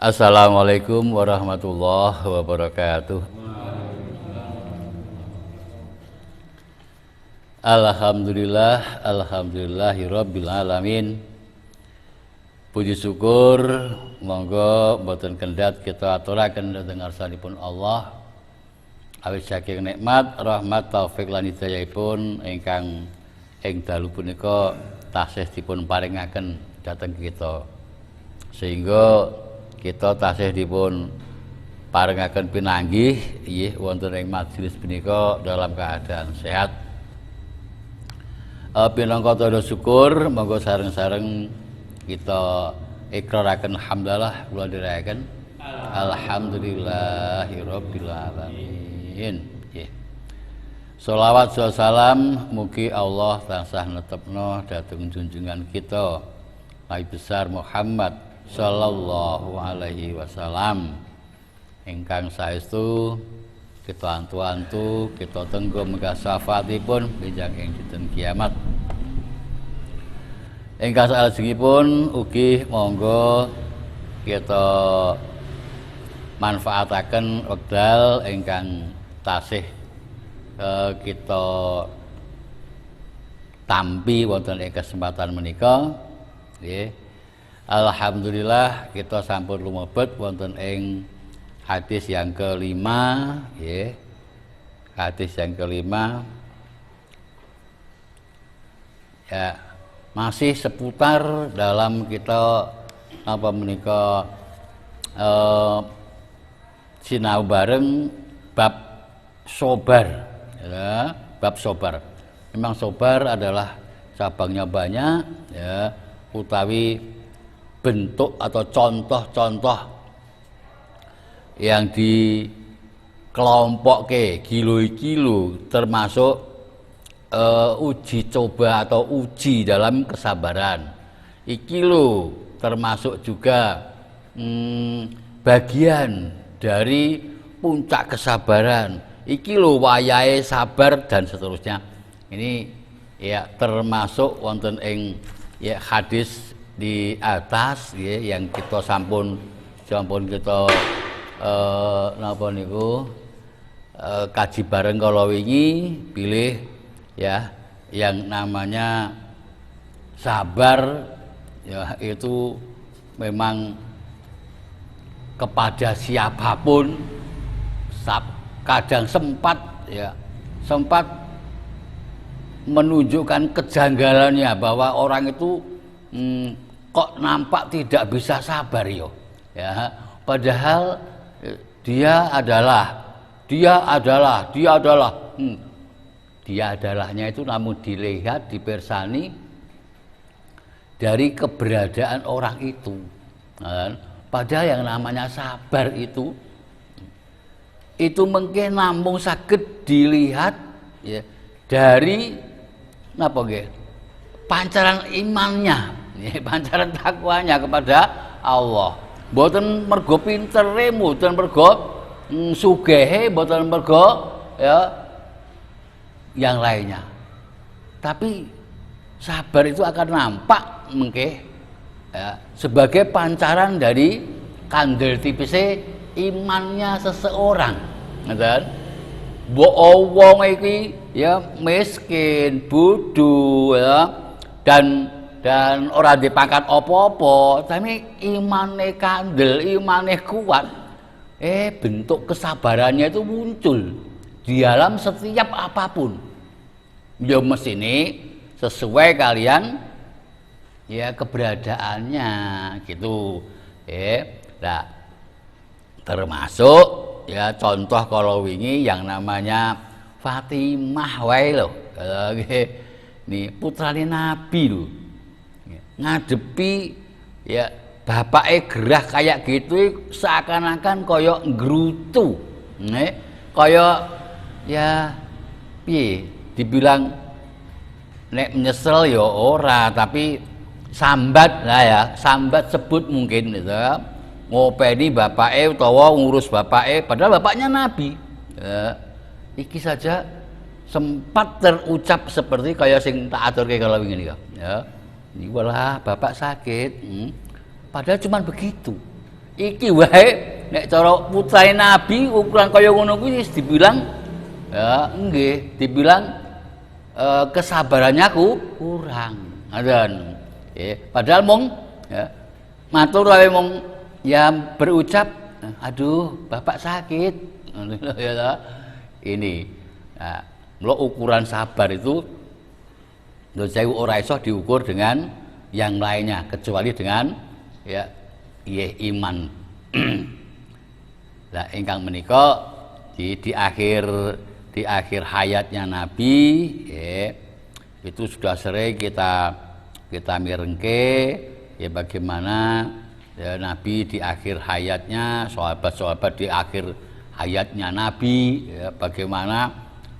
Assalamualaikum warahmatullahi wabarakatuh. Alhamdulillah, alhamdulillahirabbil alamin. Puji syukur monggo boten kendhat kita aturaken dhateng ngarsanipun Allah. Awit saking nikmat, rahmat, taufik lan hidayahipun ingkang ing dalu punika taksih dipun paringaken dhateng kita. Sehingga kita taksih dipun paringaken pinanggih nggih wonten ing majelis punika dalam keadaan sehat. Pinangka tanda syukur monggo sareng-sareng kita ikraraken hamdalah kula dherekaken alhamdulillahirabbil alamin. Nggih. Shalawat salam mugi Allah tansah netepno dhateng junjungan kita Nabi besar Muhammad sallallahu alaihi wasallam ingkang saestu kita antu-antu kita tenggo menggah syafaatipun benjang ing dinten kiamat. Ingkang salajengipun ugi monggo kita manfaataken wekdal ingkang tasih kita tampi wonten ing kesempatan menika nggih. Alhamdulillah kita sampun lumebet wonten ing hadis yang kelima, ya. Hadis yang kelima, ya, masih seputar dalam kita apa menika sinau bareng bab sobar, ya, bab sobar. Memang sobar adalah cabangnya banyak, ya, utawi bentuk atau contoh-contoh yang dikelompokke kilo-kilo termasuk uji coba atau uji dalam kesabaran. Iki lho termasuk juga bagian dari puncak kesabaran. Iki lho wayahe sabar dan seterusnya. Ini ya termasuk wonten ing ya hadis di atas ya, yang kita sampun kita napa niku kaji bareng kala wingi pilih ya yang namanya sabar ya itu memang kepada siapapun kadang sempat menunjukkan kejanggalannya bahwa orang itu kok nampak tidak bisa sabar ya padahal dia adalahnya itu namun dilihat dipersani dari keberadaan orang itu. Padahal yang namanya sabar itu mungkin namung saged dilihat ya, dari napa nggih pancaran imannya, pancaran takwanya kepada Allah. Mboten mergo pintere, mboten mergo sugehe, mboten mergo ya yang lainnya. Tapi sabar itu akan nampak mengke ya, sebagai pancaran dari kandel tipise imannya seseorang. Ngoten. Mbok wong iki ya miskin, bodho ya dan ora dipangkat apa-apa, tapi imane kandel, imane kuat. Bentuk kesabarannya itu muncul di dalam setiap apapun. Ya mestine sesuai kalian ya keberadaannya gitu. Nah, termasuk ya contoh kalau wingi yang namanya Fatimah wae lho. Nih putrane Nabi lho. Ngadepi ya bapake gerah kayak gitu seakan-akan kaya ngrutu. Kaya ya piye dibilang nek menyesal ya ora tapi sambat lah ya, sambat sebut mungkin gitu. Ngopeni bapake utawa ngurus bapake padahal bapaknya Nabi. Iki saja sempat terucap seperti kaya sing tak aturke kalau wingi ya. Ini walah bapak sakit, padahal cuma begitu. Iki wae nek cara putrane Nabi ukuran kaya ngono kuwi wis dibilang ya nggih, dibilang kesabarannya kurang. Ngoten. Padahal mung ya matur wae mung ya berucap, aduh bapak sakit. Ya, ini. Nah, mula ukuran sabar itu menurut saya ora iso diukur dengan yang lainnya kecuali dengan ya iman. Nah, ingkang menika di akhir hayatnya Nabi itu sudah sering kita mirengke ya bagaimana ya, Nabi di akhir hayatnya, sahabat-sahabat di akhir hayatnya Nabi ya, bagaimana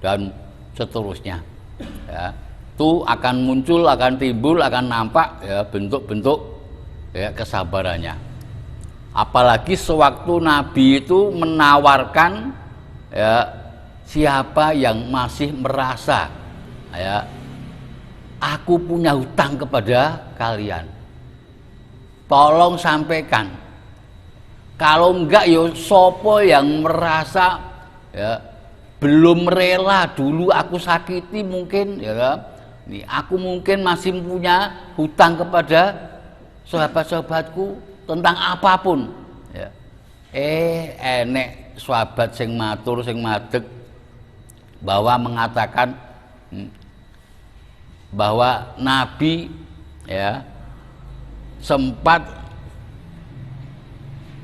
dan seterusnya ya, itu akan muncul, akan timbul, akan nampak ya bentuk-bentuk ya kesabarannya. Apalagi sewaktu Nabi itu menawarkan ya siapa yang masih merasa ya aku punya hutang kepada kalian, tolong sampaikan. Kalau enggak yo sopo yang merasa ya belum rela dulu aku sakiti mungkin ya nih aku mungkin masih punya hutang kepada sahabat-sahabatku tentang apapun ya. Enek sahabat sing matur sing madeg bahwa mengatakan bahwa Nabi ya sempat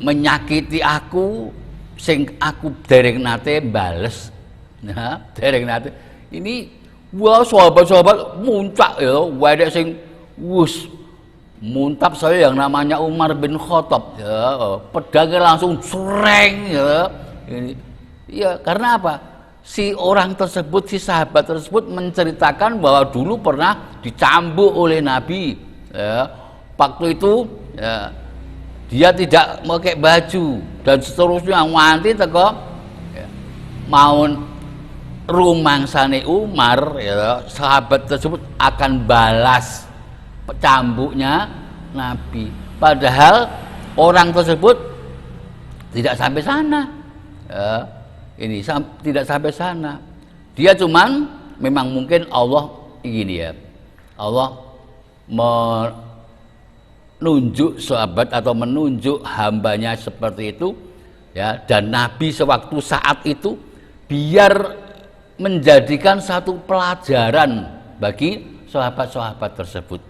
menyakiti aku sing aku dereng nate bales. Nah, dereng nate. Ini wah sahabat-sahabat muncak ya, wae sing wus muntap saya yang namanya Umar bin Khattab ya, pedangnya langsung sereng ya. Ini ya karena apa? Si orang tersebut, si sahabat tersebut menceritakan bahwa dulu pernah dicambuk oleh Nabi ya. Waktu itu ya, dia tidak pakai baju dan seterusnya nganti teko ya, mau rumangsane Umar ya, sahabat tersebut akan balas cambuknya Nabi. Padahal orang tersebut tidak sampai sana. Ya, ini tidak sampai sana. Dia cuman memang mungkin Allah ini ya. Allah menunjuk sahabat atau menunjuk hambanya seperti itu ya, dan Nabi sewaktu saat itu biar menjadikan satu pelajaran bagi sahabat-sahabat tersebut.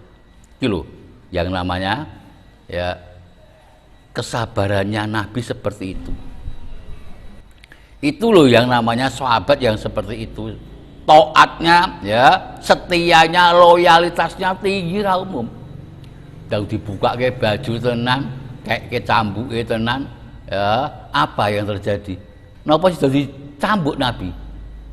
Itu loh yang namanya ya kesabarannya Nabi seperti itu. Itu loh yang namanya sahabat yang seperti itu. Taatnya ya, setianya, loyalitasnya tinggi ra umum. Dan dibuka ke baju tenan, kayak ke cambuke tenan, ya apa yang terjadi? Napa sih jadi cambuk Nabi?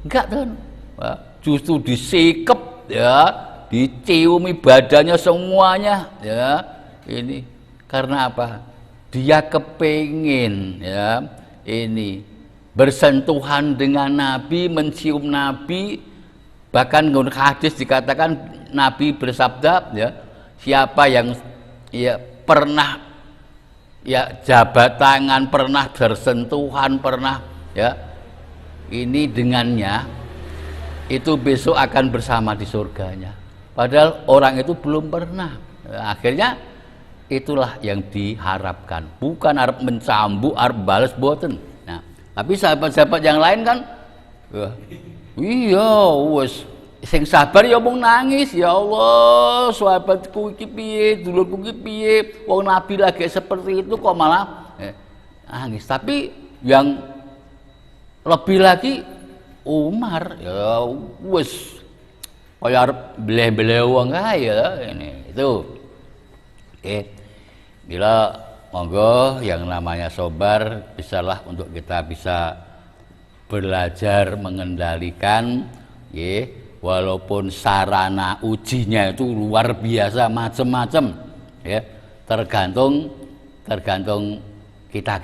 Enggak kan? Ya, justru disikep ya, diciumi badannya semuanya ya. Ini karena apa? Dia kepingin ya ini bersentuhan dengan Nabi, mencium Nabi. Bahkan menurut hadis dikatakan Nabi bersabda ya, siapa yang ya pernah ya jabat tangan, pernah bersentuhan, pernah ya ini dengannya, itu besok akan bersama di surganya. Padahal orang itu belum pernah. Akhirnya itulah yang diharapkan. Bukan harap mencambuk, harap balas boten. Nah, tapi sahabat-sahabat yang lain kan iya wes sing sabar ya mung nangis, ya Allah sahabatku iki piye, dulurku iki piye, wong Nabi lagi seperti itu kok malah nangis. Tapi yang lebih lagi Umar ya wes kaya arep bleh-bleh wong kae ya ini itu. Bila monggo yang namanya sabar bisalah untuk kita bisa belajar mengendalikan ya, walaupun sarana ujinya itu luar biasa macam-macam ya, tergantung kita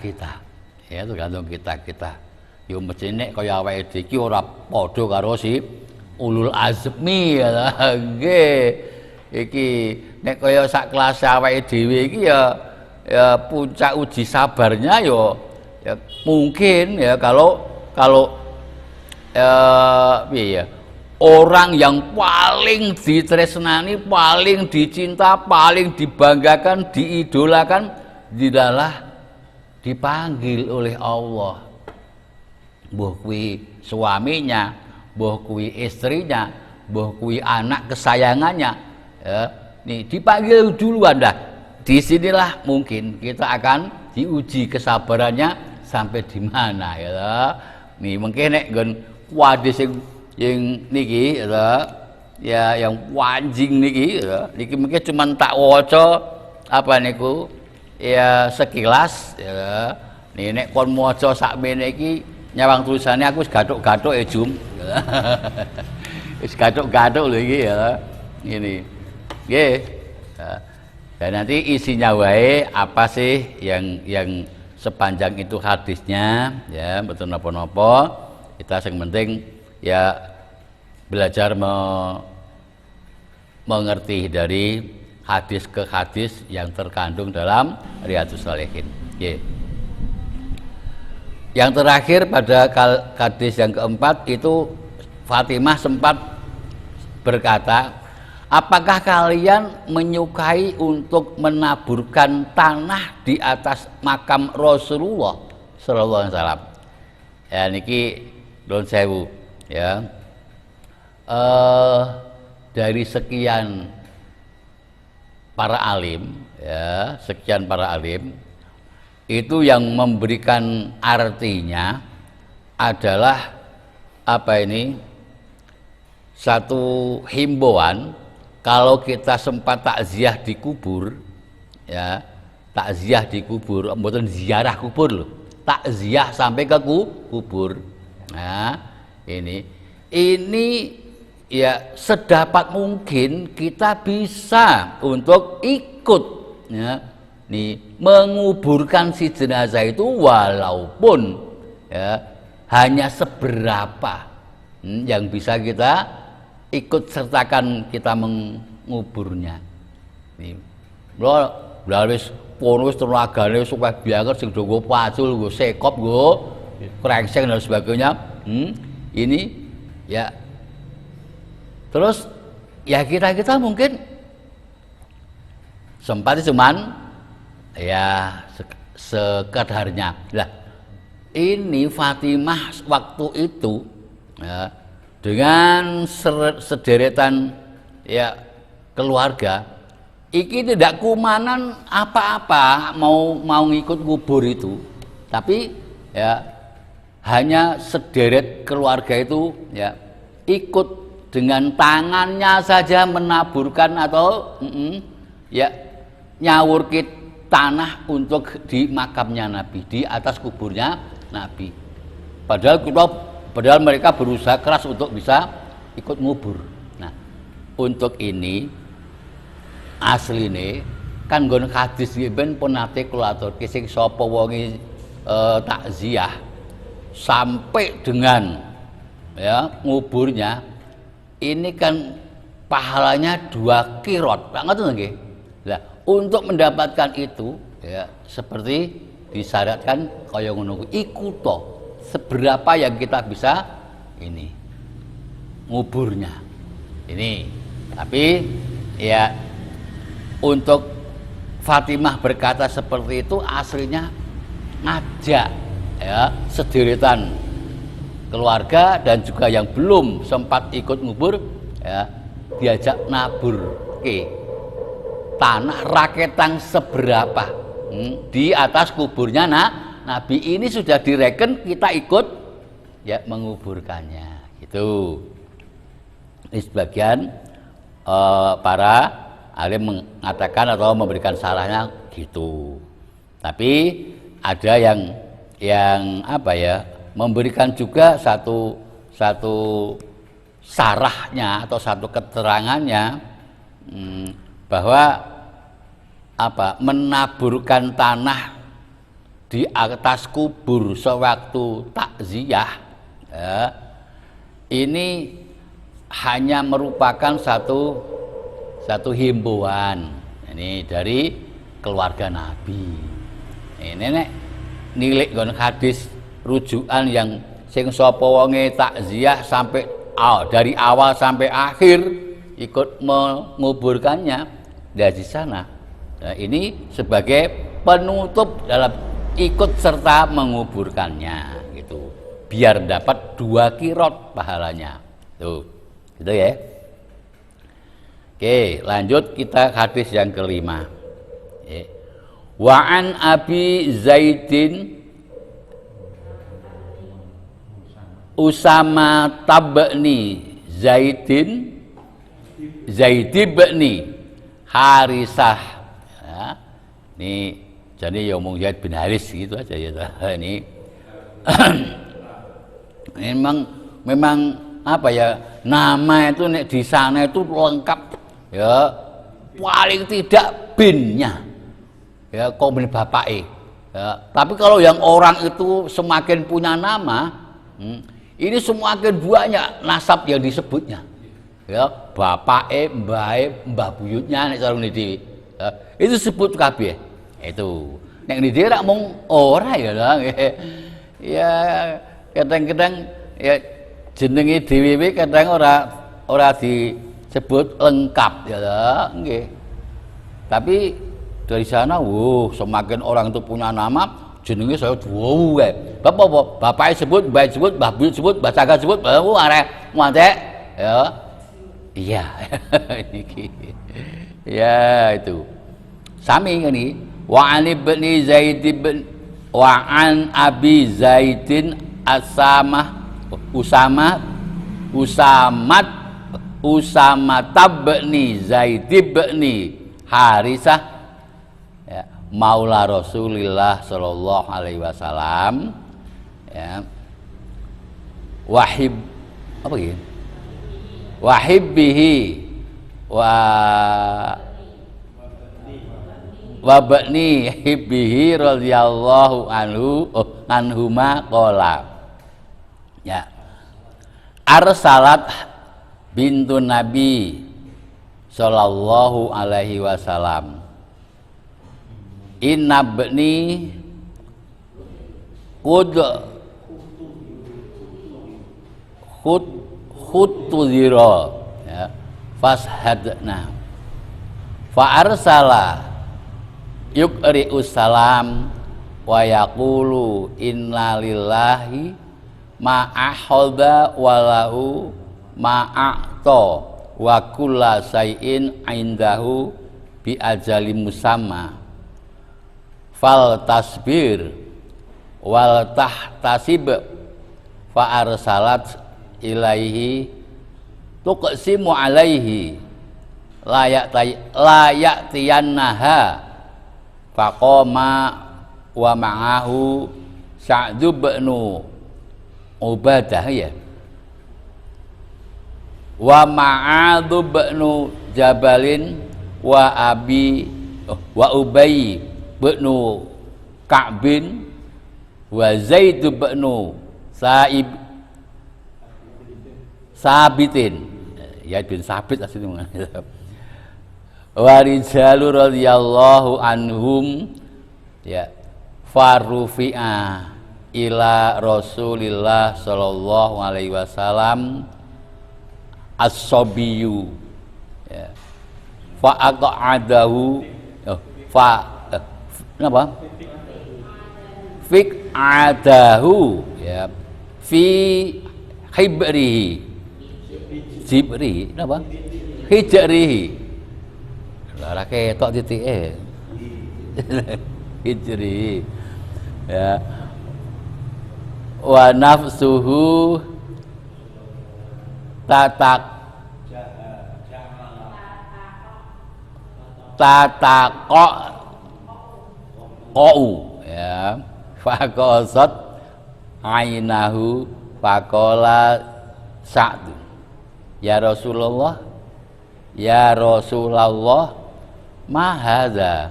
ya, tergantung kita yo mestine kaya awake dhewe iki ora padha karo si ulul azmi ya nggih. Iki nek kaya sak kelas awake dhewe iki ya ya puncak uji sabarnya ya mungkin ya kalau ya, orang yang paling ditresnani, paling dicinta, paling dibanggakan, diidolakan, didalah dipanggil oleh Allah. Mbuh kuwi suaminya, mbuh kuwi istrinya, mbuh kuwi anak kesayangannya, ya, nih dipanggil duluan dah. Disinilah mungkin kita akan diuji kesabarannya sampai di mana ya. Nih mungkin nek nggon wadis yang niki ya yang wanjing niki ya, niki mungkin cuma tak waca apa niku ya sekilas ya. Nih nek kon maca sakmene iki nyawang tulisannya aku wis gathuk-gathuk ya Jum. Wis gathuk-gathuk lho iki ya. Ini. Nggih. Dan nanti isinya wae apa sih yang sepanjang itu hadisnya ya, betul napa-napa kita yang penting ya belajar mengerti dari hadis ke hadis yang terkandung dalam Riyadhus Shalihin. Yeah. Yang terakhir pada hadis yang keempat itu Fatimah sempat berkata, apakah kalian menyukai untuk menaburkan tanah di atas makam Rasulullah sallallahu alaihi wasallam? Ya niki don sewu ya. Dari sekian para alim ya, sekian para alim itu yang memberikan artinya adalah apa ini? Satu himbauan kalau kita sempat takziah di kubur ya, takziah di kubur, mboten ziarah kubur loh, takziah sampai ke kubur. Nah, ini ya sedapat mungkin kita bisa untuk ikut ya, nih menguburkan si jenazah itu walaupun ya hanya seberapa yang bisa kita ikut sertakan kita menguburnya. Nih, lha wis pono wis tenagane wis akeh banget sing do nggo pacul, nggo sekop, nggo krengseng dan sebagainya. Ini ya terus ya kita mungkin sempat cuman ya sekedarnya. Lah ini Fatimah waktu itu ya, dengan sederetan ya keluarga iki tidak kumanan apa-apa mau ngikut kubur itu, tapi ya hanya sederet keluarga itu ya ikut dengan tangannya saja menaburkan atau ya nyawurkit tanah untuk di makamnya Nabi, di atas kuburnya Nabi. Padahal mereka berusaha keras untuk bisa ikut ngubur. Nah, untuk ini asline kan nggon hadis iki ben pun nate kula aturke sing sapa wonge takziah sampai dengan ya nguburnya ini kan pahalanya 2 kirot. Banget nggih. Lah, untuk mendapatkan itu ya seperti disyaratkan kaya ngono iku to. Seberapa yang kita bisa ini nguburnya ini, tapi ya untuk Fatimah berkata seperti itu aslinya ngajak ya sederetan keluarga dan juga yang belum sempat ikut ngubur ya diajak nabur tanah raketan seberapa di atas kuburnya Nabi. Ini sudah direken kita ikut ya menguburkannya gitu. Ini sebagian para alim mengatakan atau memberikan salahnya gitu. Tapi ada yang apa ya memberikan juga satu sarahnya atau satu keterangannya bahwa apa menaburkan tanah di atas kubur sewaktu takziah ya, ini hanya merupakan satu himbauan ini dari keluarga Nabi. Ini nek nilik nggon hadis rujukan yang sing sapa wonge takziah sampai dari awal sampai akhir ikut menguburkannya dari sana. Nah, ini sebagai penutup dalam ikut serta menguburkannya gitu. Biar dapat 2 qirot pahalanya. Tuh. Gitu ya. Oke, lanjut kita hadis yang kelima. Wa an Abi Zaidin Usama tabni Zaidin Zaidibni Harisah. Ya, ini jadi ya omong Zaid bin Haris gitu aja ya. Ini memang apa ya, nama itu nek di sana itu lengkap ya, paling tidak binnya ya komen bapake ya. Tapi kalau yang orang itu semakin punya nama, ini semakin banyak nasab yang disebutnya ya, bapake, mbahe, mbah buyutnya nek sarung dhewe ya, itu sebut kabeh itu. Nek dhewe rak mung ora ya lah ya, kadang-kadang ya jenenge dhewe kadang ora disebut lengkap ya nggih. Tapi dari sana semakin orang itu punya nama jenenge saya duwe. Bapak bapake sebut, mbah sebut, mbah buyut sebut, mbah caga sebut, arek muantek ya. Iya. Ya itu. Sami ini wa an ibni Zaid bin wa an Abi Zaidin Usama tabni Zaid bin Harisah ya, maula Rasulillah sallallahu alaihi wasallam ya. Wahib apa ya? Wahibbihi wa bani hibbihi radhiyallahu anhuma qala ya, arsalat bintu Nabi sallallahu alaihi wasallam inna bni khutudira ya, fashadna fa arsala yuqri'u salam wa yaqulu inna lillahi ma akhadha walahu ma a'ta wa kulla syai'in indahu bi ajali musamma fal tasbir wal tahtasib fa arsalat ilaihi tuqsimu alaihi la ya'tiyannaha faqama wa ma'ahu Sa'd bin Ubadah ya, wa Ma'adh bin Jabalin wa Ubay bin Ka'bin wa Zaid bin Sabitin ya bin Sabit aslinya wa rijalu radhiyallahu anhum ya farufi'a ila Rasulillah sallallahu alaihi wasallam as-sabiyyu ya fa aq'adahu napa fiq'adahu ya fi hibri napa hijrihi lara ketok titike hijri ya wa nafsuhu tataqau ya faqasat ainahu faqala Sa'd ya Rasulullah ma hadza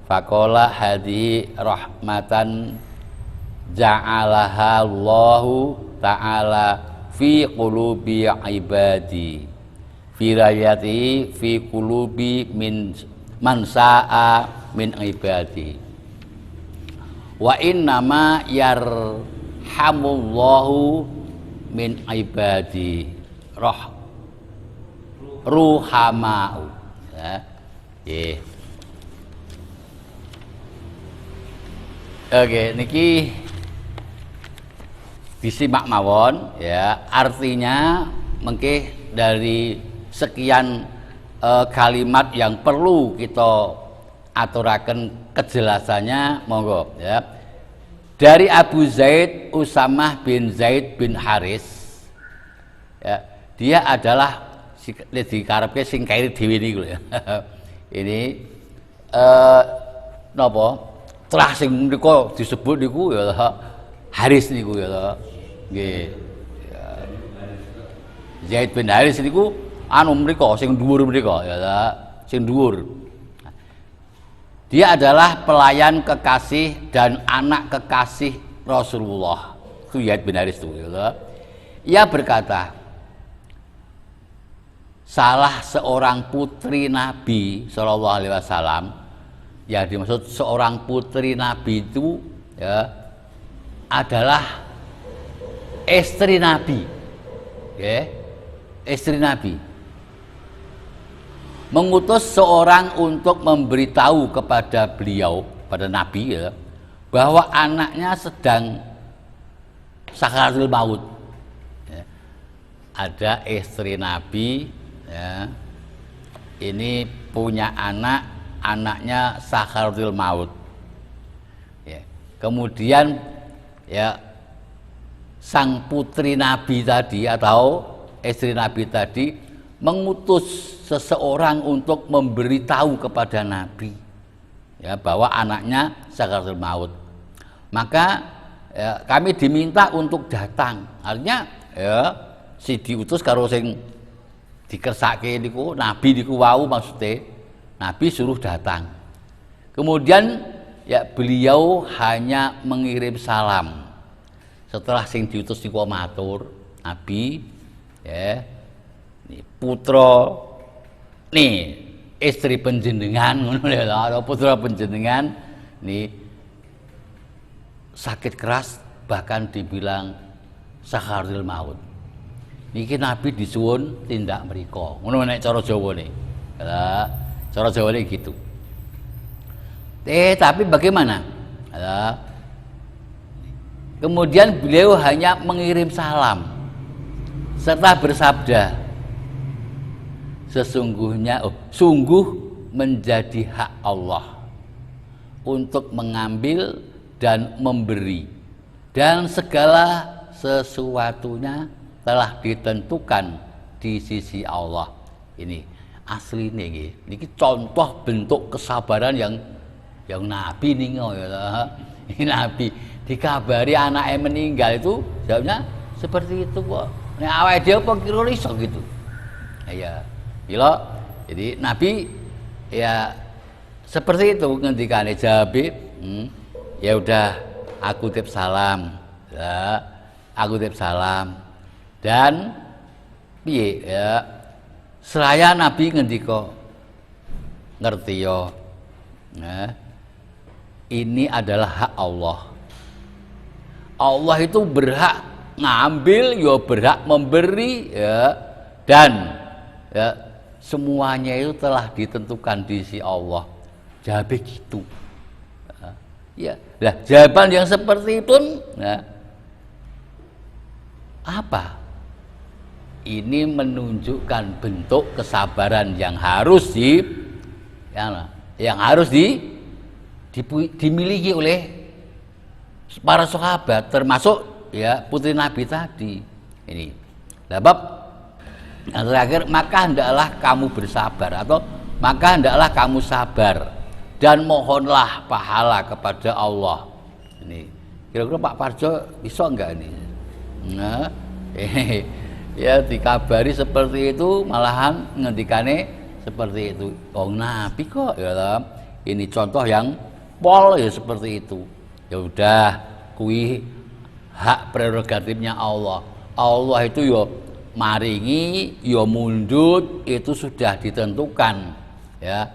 faqala hadhihi rahmatan ja'alaha Allahu ta'ala fi qulubi ibadi fi rayati fi qulubi min man sa'a min ibadi. Wa innama yarhamullahu min ibadi ruhamau. Ya. Oke, niki disimak mawon ya, artinya mengke dari sekian kalimat yang perlu kita aturaken kejelasannya, monggo ya. Dari Abu Zaid Usamah bin Zaid bin Haris ya, dia adalah dikarepke sing kairi dhewe niku ya. Ini napa terah sing menika disebut niku ya Haris niku ya. Nggih. Zaid bin Haris niku anu mriku sing dhuwur mriku ya, sing dhuwur. Dia adalah pelayan kekasih dan anak kekasih Rasulullah. Zaid bin Haris itu ya. Ia berkata, salah seorang putri Nabi Shallallahu Alaihi Wasallam, ya dimaksud seorang putri Nabi itu ya adalah istri Nabi, ya, istri Nabi mengutus seorang untuk memberitahu kepada beliau, pada Nabi ya, bahwa anaknya sedang sakaratul maut. Ya. Ada istri Nabi, ya, ini punya anak, anaknya sakaratul maut. Ya. Kemudian ya sang putri Nabi tadi atau istri Nabi tadi mengutus seseorang untuk memberitahu kepada Nabi ya bahwa anaknya sakaratul maut. Maka ya, kami diminta untuk datang. Artinya ya si diutus karo sing dikersake niku Nabi niku wau, maksudnya Nabi suruh datang. Kemudian ya beliau hanya mengirim salam. Setelah sing diutus niku matur, Nabi ya nih putra nih istri panjenengan ngono lho, putra panjenengan nih sakit keras, bahkan dibilang sakaratul maut. Niki Nabi disuwun tindak mriko. Ngono nek cara Jawane. Ya, cara Jawane gitu. Tapi bagaimana? Ya, kemudian beliau hanya mengirim salam serta bersabda, sesungguhnya sungguh menjadi hak Allah untuk mengambil dan memberi, dan segala sesuatunya telah ditentukan di sisi Allah. Ini asli nih, ini contoh bentuk kesabaran yang Nabi nih ya. Ini Nabi dikabari anaknya meninggal itu jawabnya seperti itu kok. Nek awake dhewe apa kira iso gitu. Ya. Gila. Jadi Nabi ya seperti itu ngendikane Jabir, ya udah aku titip salam. Ya, aku titip salam. Dan piye ya seraya Nabi ngendika ngerti yo. Nah, ini adalah hak Allah. Allah itu berhak ngambil, ya berhak memberi ya, dan ya semuanya itu telah ditentukan di sisi Allah. Jawabnya gitu. Ya, lah jawaban yang seperti itu ya, apa? Ini menunjukkan bentuk kesabaran yang harus dimiliki oleh para sahabat, termasuk ya putri Nabi tadi. Ini sebab yang terakhir, maka hendaklah kamu bersabar, atau maka hendaklah kamu sabar dan mohonlah pahala kepada Allah. Ini kira-kira Pak Parjo bisa enggak ini? Nah, ya dikabari seperti itu, malahan ngendikane seperti itu. Oh Nabi kok ya, ini contoh yang pol ya seperti itu. Ya udah, kui hak prerogatifnya Allah. Allah itu yo maringi, yo mundut, itu sudah ditentukan ya.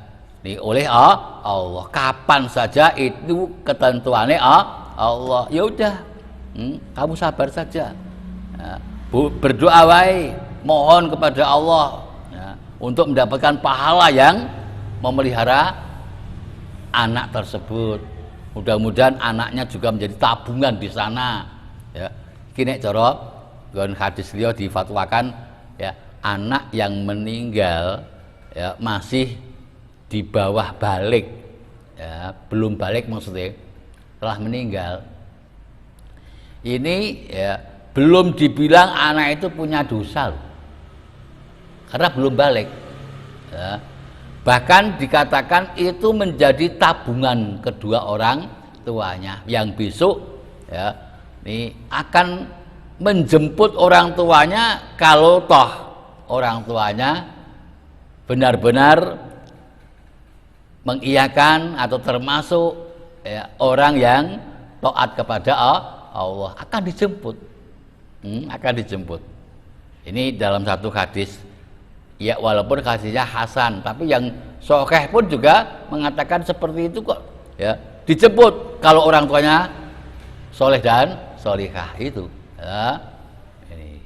Nih oleh Allah. Kapan saja itu ketentuannya Allah. Ya udah, kamu sabar saja. Ya, berdoa wae, mohon kepada Allah ya, untuk mendapatkan pahala yang memelihara anak tersebut. Mudah-mudahan anaknya juga menjadi tabungan di sana. Ya, kini cara gon hadis liya difatwakan ya, anak yang meninggal ya masih di bawah balik ya, belum balik maksudnya, telah meninggal, ini ya belum dibilang anak itu punya dosa loh, karena belum balik ya. Bahkan dikatakan itu menjadi tabungan kedua orang tuanya yang besok ya ini akan menjemput orang tuanya kalau toh orang tuanya benar-benar mengiyakan atau termasuk ya, orang yang taat kepada Allah akan dijemput, akan dijemput. Ini dalam satu hadis ya, walaupun hadisnya hasan, tapi yang sahih pun juga mengatakan seperti itu kok ya, dijemput kalau orang tuanya soleh dan solihah itu ya. Ini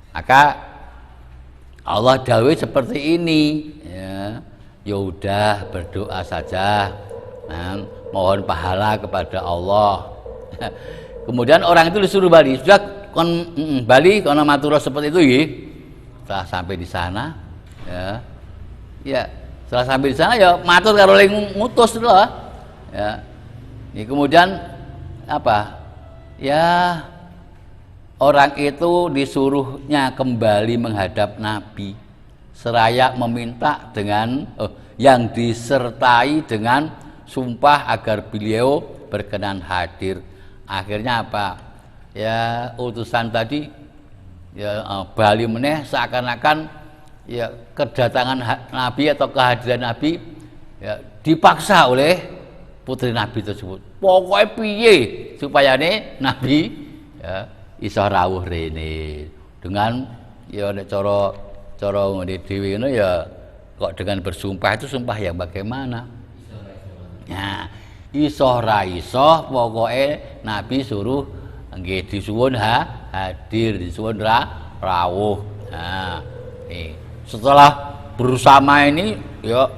maka Allah dawuh seperti ini ya. Ya udah berdoa saja, mohon pahala kepada Allah. Kemudian orang itu disuruh balik, sudah kon balik kono matur seperti itu ya. Setelah sampai di sana ya setelah sampai di sana ya matur karo ling ngutus lho ya. Ini kemudian apa ya, orang itu disuruhnya kembali menghadap Nabi seraya meminta dengan yang disertai dengan sumpah agar beliau berkenan hadir. Akhirnya apa ya, utusan tadi ya bali meneh seakan-akan ya kedatangan Nabi atau kehadiran Nabi ya dipaksa oleh putri Nabi tersebut. Pokoknya piye supaya Nabi ya iso rawuh rene dengan ya nek cara ngene dhewe ngono ya, kok dengan bersumpah itu sumpah yang bagaimana? Nah, iso ra iso pokoke Nabi suruh nggih disuwun hadir, disuwun rawuh. Nah, setelah bersama ini ya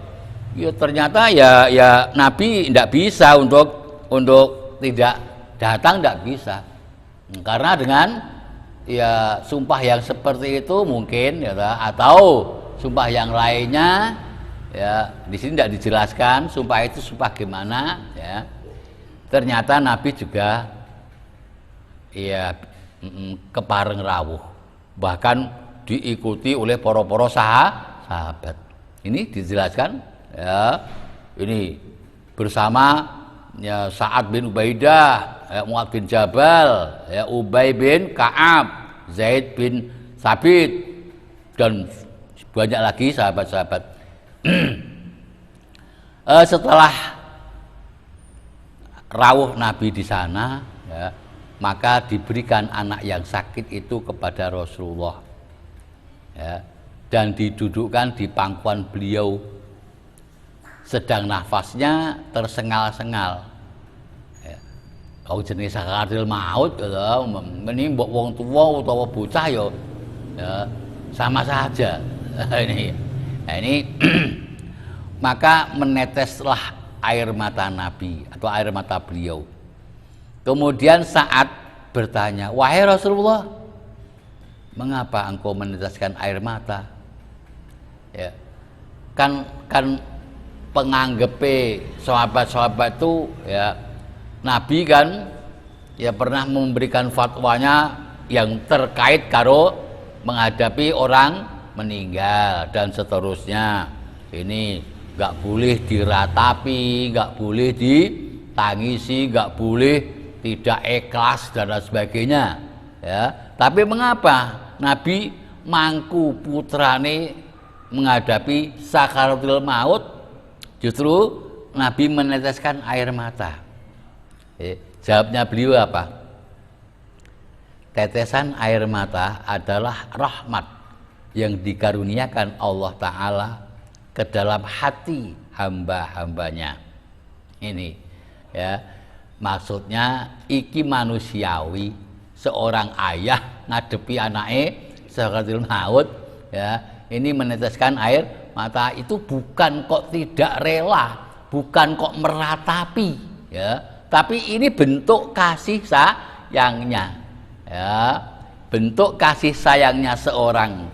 ternyata ya Nabi tidak bisa untuk tidak datang, tidak bisa. Karena dengan ya sumpah yang seperti itu mungkin ya, atau sumpah yang lainnya ya, di sini tidak dijelaskan sumpah itu sumpah gimana ya. Ternyata Nabi juga ya kepareng rawuh, bahkan diikuti oleh para sahabat. Ini dijelaskan ya, ini bersama ya Sa'ad bin Ubaidah, Mu'adz bin Jabal, ya Ubay bin Ka'ab, Zaid bin Sabit, dan banyak lagi sahabat-sahabat. Setelah rawuh Nabi di sana ya, maka diberikan anak yang sakit itu kepada Rasulullah ya, dan didudukkan di pangkuan beliau, sedang nafasnya tersengal-sengal. Kau jenis sakaratul maut gitu, ini mbok wong tua utawa bocah ya sama saja. ini maka meneteslah air mata Nabi atau air mata beliau. Kemudian saat bertanya, wahai Rasulullah, mengapa engkau meneteskan air mata? Ya, kan penganggepe sahabat-sahabat itu ya, Nabi kan ya pernah memberikan fatwanya yang terkait karo menghadapi orang meninggal dan seterusnya. Ini nggak boleh diratapi, nggak boleh ditangisi, nggak boleh tidak ikhlas dan lain sebagainya. Ya, tapi mengapa Nabi mangku putrane menghadapi sakaratul maut justru Nabi meneteskan air mata? Jawabnya beliau apa? Tetesan air mata adalah rahmat yang dikaruniakan Allah Ta'ala ke dalam hati hamba-hambanya. Ini ya, maksudnya iki manusiawi, seorang ayah ngadepi anake sakaratul maut ya, ini meneteskan air mata itu bukan kok tidak rela, bukan kok meratapi ya, tapi ini bentuk kasih sayangnya ya, bentuk kasih sayangnya seorang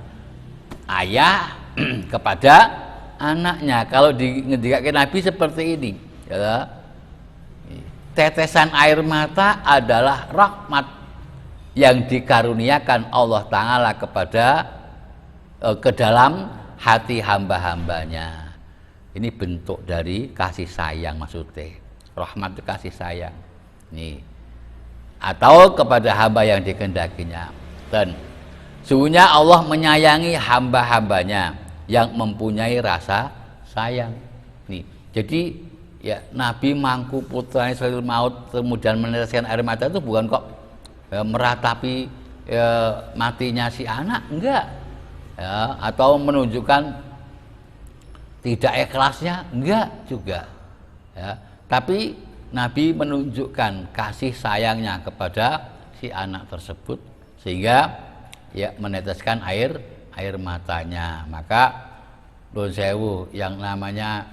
ayah kepada anaknya. Kalau ngendikaken Nabi seperti ini ya, tetesan air mata adalah rahmat yang dikaruniakan Allah Ta'ala kepada ke dalam hati hamba-hambanya. Ini bentuk dari kasih sayang maksudnya. Rahmat itu kasih sayang. Nih. Atau kepada hamba yang dikehendakinya. Dan sesungguhnya Allah menyayangi hamba-hambanya yang mempunyai rasa sayang. Nih. Jadi ya Nabi mangku putranya sakaratul maut kemudian meneteskan air mata itu bukan kok ya, meratapi ya, matinya si anak, enggak ya, atau menunjukkan tidak ikhlasnya, enggak juga ya, tapi Nabi menunjukkan kasih sayangnya kepada si anak tersebut sehingga ya meneteskan air matanya. Maka Nuwun sewu, yang namanya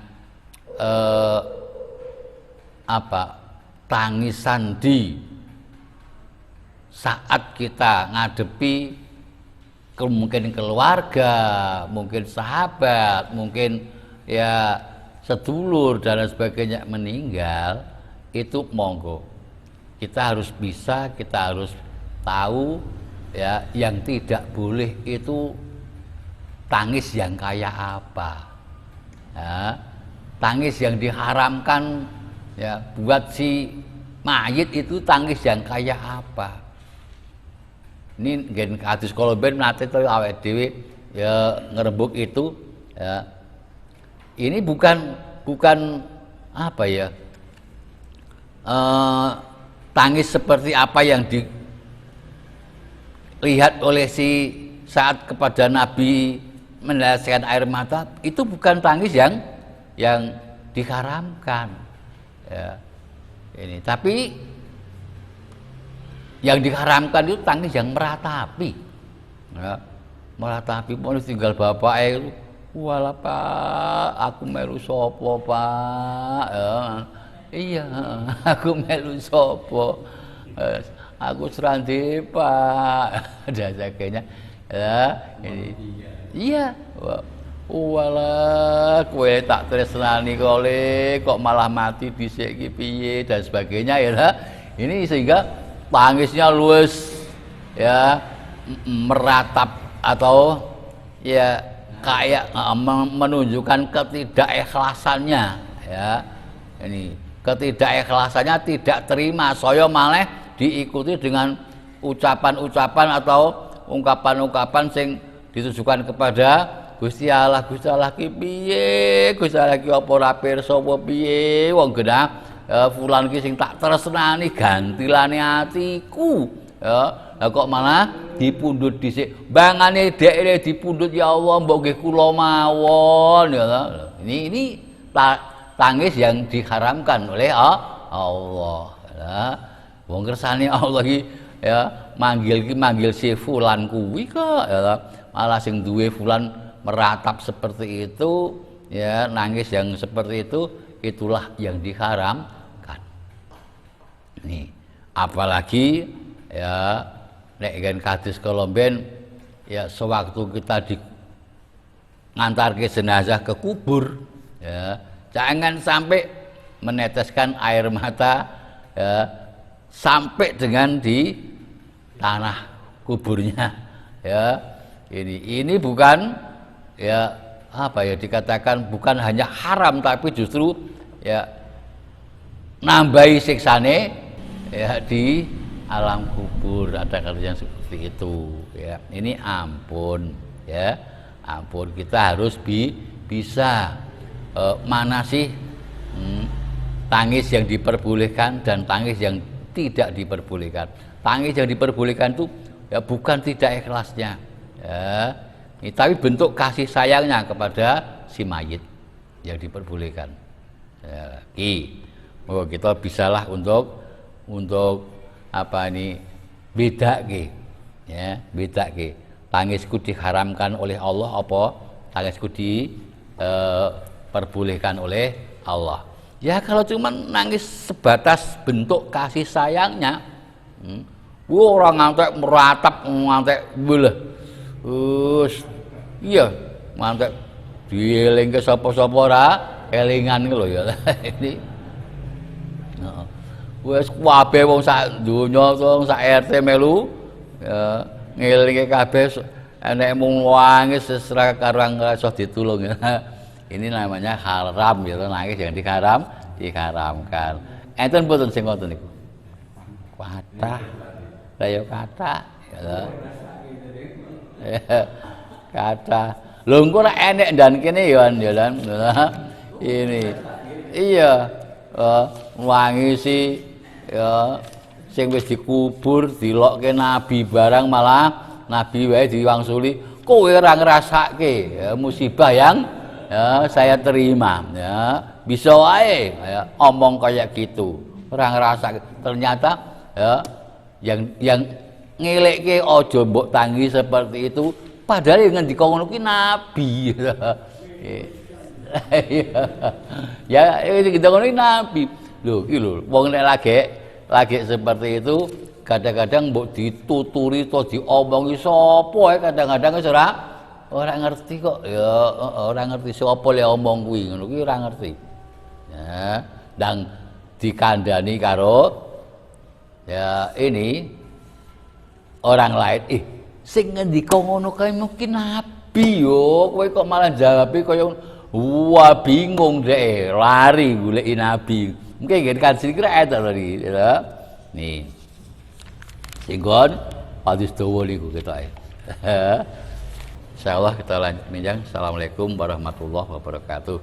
tangisan di saat kita ngadepi mungkin keluarga, mungkin sahabat, mungkin ya sedulur dan lain sebagainya meninggal, itu monggo kita harus bisa, kita harus tahu ya, yang tidak boleh itu tangis yang kayak apa ya, tangis yang diharamkan ya buat si mayit itu tangis yang kayak apa. Ini gen kados kala ben nate to awake dhewe ya ngerembug itu ya. Ini bukan apa ya? Tangis seperti apa yang dilihat oleh si saat kepada Nabi meneteskan air mata, itu bukan tangis yang diharamkan ya. Ini tapi yang diharamkan itu tangis yang meratapi ya, meratapi pun tinggal bapak itu, wala Pak aku melu sapa Pak ya, iya aku melu sapa, aku serandi Pak dan sebagainya ya. Ini iya, wala kowe tak tresnani kok malah mati dhisik iki piye dan sebagainya ya. Ini sehingga tangisnya luwes ya meratap atau ya kayak menunjukkan ketidakikhlasannya ya. Ini ketidakikhlasannya tidak terima, saya malah diikuti dengan ucapan-ucapan atau ungkapan-ungkapan sing ditujukan kepada Gusti Allah ki piye, Gusti Allah ki apa ora pirsa apa piye, wong genah fulan ki sing tak tresnani gantilane atiku ya. Lah kok malah dipundhut dhisik, bangane dhekne dipundhut, ya Allah mbok nggih kula mawon ya. Ini tangis yang diharamkan oleh Allah ya. Wong kersane Allah ki ya manggil si fulan kuwi kok ya, malah sing duwe fulan meratap seperti itu ya, nangis yang seperti itu, itulah yang diharamkan. Nih, apalagi ya nek gen kados kolomben ya sewaktu kita ngantarke jenazah ke kubur ya, jangan sampai meneteskan air mata ya sampai dengan di tanah kuburnya ya. Ini bukan ya apa ya, dikatakan bukan hanya haram tapi justru ya nambahi siksane ya di alam kubur, ada yang seperti itu ya. Ini ampun ya, ampun, kita harus bisa mana sih tangis yang diperbolehkan dan tangis yang tidak diperbolehkan. Tangis yang diperbolehkan itu ya bukan tidak ikhlasnya ya, tapi bentuk kasih sayangnya kepada si mayit yang diperbolehkan. Ya, bahwa kita bisalah untuk apa ini bedake, ya bedake. Tangisku diharamkan oleh Allah apa tangisku diperbolehkan oleh Allah. Ya kalau cuma nangis sebatas bentuk kasih sayangnya, orang ngantek meratap ngantek boleh, iya ngantek dieling ke sapa-sapa ora elingan lho ya ini. Wis kabeh wong sak donya wong sak RT melu ya ngelinge kabeh enek mung nangis sesra karang iso ditulung ya. Ini namanya haram ya nangis yang diharamkan. Enten mboten sing ngoten niku. Kathah. Lah ya kathah ya. Kathah. Lho engko nek enek dan kene ya dan ini. Iya. Wangisi ya sing wis dikubur dilokke nabi barang malah nabi wae diwangsuli kowe ora ngrasake ya, musibah yang ya, saya terima ya bisa wae ya, omong kayak gitu ora ngrasake ternyata ya yang ngelekke aja mbok tangi seperti itu padahal yang ngendika ngono kuwi nabi ya kita ngono nabi lho iki lho wong nek lagi seperti itu kadang-kadang mbok dituturi to diomongi sapa ae kadang-kadang wis ora ngerti kok ya ora ngerti sapa le omong kuwi ngono kuwi ora ngerti ya dan dikandani karo ya ini orang lain sing ngendika ngono kae mungkin nabi yo kowe kok malah jawab kaya wah bingung deh, lari goleki nabi. Mungkin nggih kan sing kira eta tadi, ya. Nih. Singgon hadis dawa niku ketoke. Insyaallah kita lanjut minjang. Assalamualaikum warahmatullahi wabarakatuh.